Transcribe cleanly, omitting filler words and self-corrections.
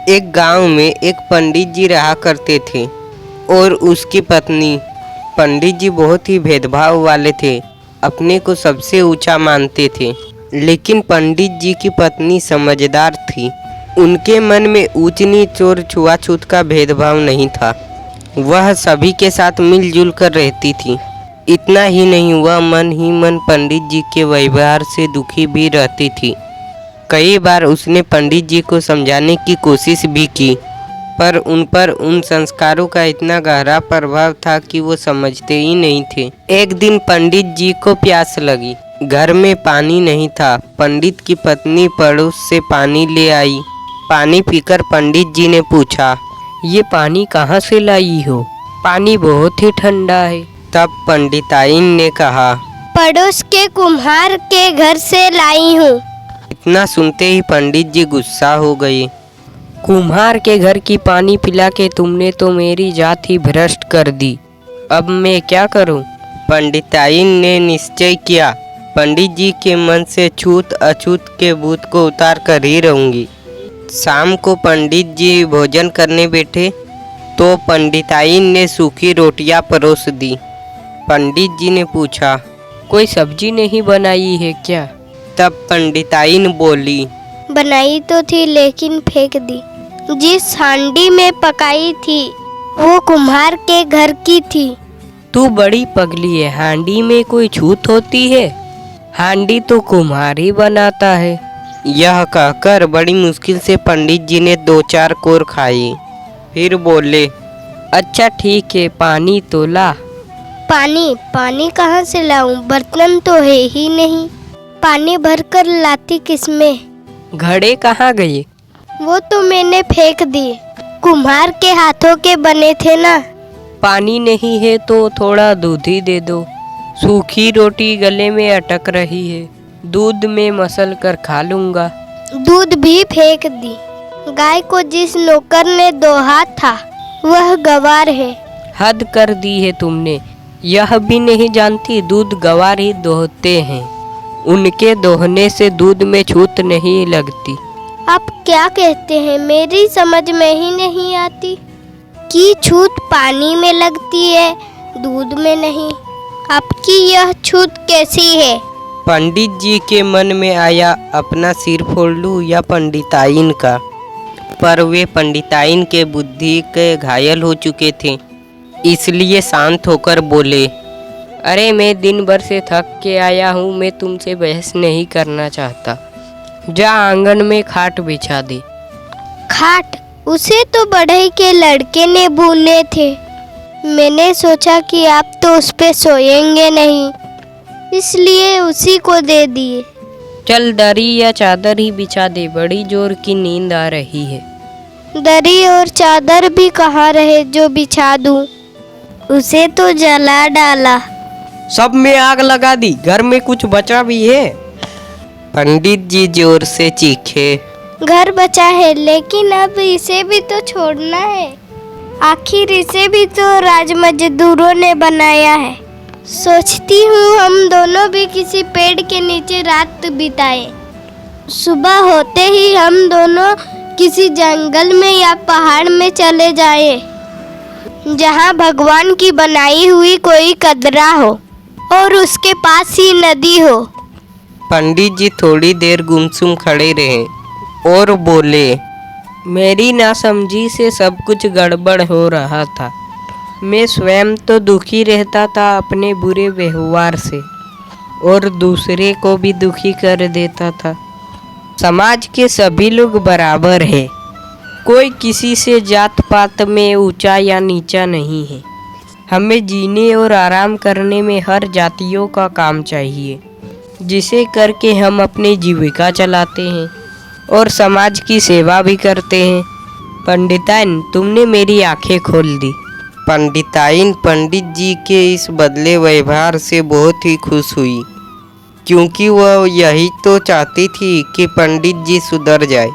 एक गांव में एक पंडित जी रहा करते थे और उसकी पत्नी। पंडित जी बहुत ही भेदभाव वाले थे, अपने को सबसे ऊंचा मानते थे। लेकिन पंडित जी की पत्नी समझदार थी। उनके मन में ऊंच नीच और छुआछूत का भेदभाव नहीं था। वह सभी के साथ मिलजुल कर रहती थी। इतना ही नहीं, वह मन ही मन पंडित जी के व्यवहार से दुखी भी रहती थी। कई बार उसने पंडित जी को समझाने की कोशिश भी की, पर उन पर उन संस्कारों का इतना गहरा प्रभाव था कि वो समझते ही नहीं थे। एक दिन पंडित जी को प्यास लगी। घर में पानी नहीं था। पंडित की पत्नी पड़ोस से पानी ले आई। पानी पीकर पंडित जी ने पूछा, ये पानी कहाँ से लाई हो? पानी बहुत ही ठंडा है। तब पंडिताइन ने कहा, पड़ोस के कुम्हार के घर से लाई हूँ। इतना सुनते ही पंडित जी गुस्सा हो गए। कुम्हार के घर की पानी पिला के तुमने तो मेरी जात ही भ्रष्ट कर दी। अब मैं क्या करूं? पंडिताइन ने निश्चय किया, पंडित जी के मन से छूत अछूत के भूत को उतार कर ही रहूंगी। शाम को पंडित जी भोजन करने बैठे तो पंडिताइन ने सूखी रोटियां परोस दी। पंडित जी ने पूछा, कोई सब्जी नहीं बनाई है क्या? तब पंडिताइन बोली, बनाई तो थी लेकिन फेंक दी। जिस हांडी में पकाई थी वो कुम्हार के घर की थी। तू बड़ी पगली है, हांडी में कोई छूत होती है? हांडी तो कुम्हार ही बनाता है। यह कहकर बड़ी मुश्किल से पंडित जी ने 2-4 कोर खाई। फिर बोले, अच्छा ठीक है, पानी तो ला। पानी कहाँ से लाऊं? बर्तन तो है ही नहीं। पानी भरकर लाती किसमें? घड़े कहाँ गए? वो तो मैंने फेंक दिए। कुम्हार के हाथों के बने थे ना। पानी नहीं है तो थोड़ा दूध ही दे दो। सूखी रोटी गले में अटक रही है, दूध में मसल कर खा लूँगा। दूध भी फेंक दी। गाय को जिस नौकर ने दोहा था वह गवार है। हद कर दी है तुमने। यह भी नहीं जानती दूध गवार ही दोहते हैं। उनके दोहने से दूध में छूत नहीं लगती। आप क्या कहते हैं? मेरी समझ में ही नहीं आती कि छूत पानी में लगती है, दूध में नहीं। आपकी यह छूत कैसी है? पंडित जी के मन में आया, अपना सिर फोड़ लूं या पंडिताइन का। पर वे पंडिताइन के बुद्धि के घायल हो चुके थे, इसलिए शांत होकर बोले, अरे मैं दिन भर से थक के आया हूँ, मैं तुमसे बहस नहीं करना चाहता। जा आंगन में खाट बिछा दे। खाट? उसे तो बढ़ई के लड़के ने बुने थे। मैंने सोचा कि आप तो उस पे सोएंगे नहीं, इसलिए उसी को दे दिए। चल दरी या चादर ही बिछा दे, बड़ी जोर की नींद आ रही है। दरी और चादर भी कहाँ रहे जो बिछा दूं? उसे तो जला डाला। सब में आग लगा दी, घर में कुछ बचा भी है? पंडित जी जोर से चीखे। घर बचा है, लेकिन अब इसे भी तो छोड़ना है। आखिर इसे भी तो राजमजदूरों ने बनाया है। सोचती हूँ हम दोनों भी किसी पेड़ के नीचे रात बिताएं। सुबह होते ही हम दोनों किसी जंगल में या पहाड़ में चले जाएं, जहाँ भगवान की बनाई हुई कोई कदरा हो और उसके पास ही नदी हो। पंडित जी थोड़ी देर गुमसुम खड़े रहे और बोले, मेरी नासमझी से सब कुछ गड़बड़ हो रहा था। मैं स्वयं तो दुखी रहता था अपने बुरे व्यवहार से, और दूसरे को भी दुखी कर देता था। समाज के सभी लोग बराबर हैं, कोई किसी से जात पात में ऊंचा या नीचा नहीं है। हमें जीने और आराम करने में हर जातियों का काम चाहिए, जिसे करके हम अपनी जीविका चलाते हैं और समाज की सेवा भी करते हैं। पंडिताइन, तुमने मेरी आंखें खोल दी। पंडिताइन पंडित जी के इस बदले व्यवहार से बहुत ही खुश हुई, क्योंकि वह यही तो चाहती थी कि पंडित जी सुधर जाए।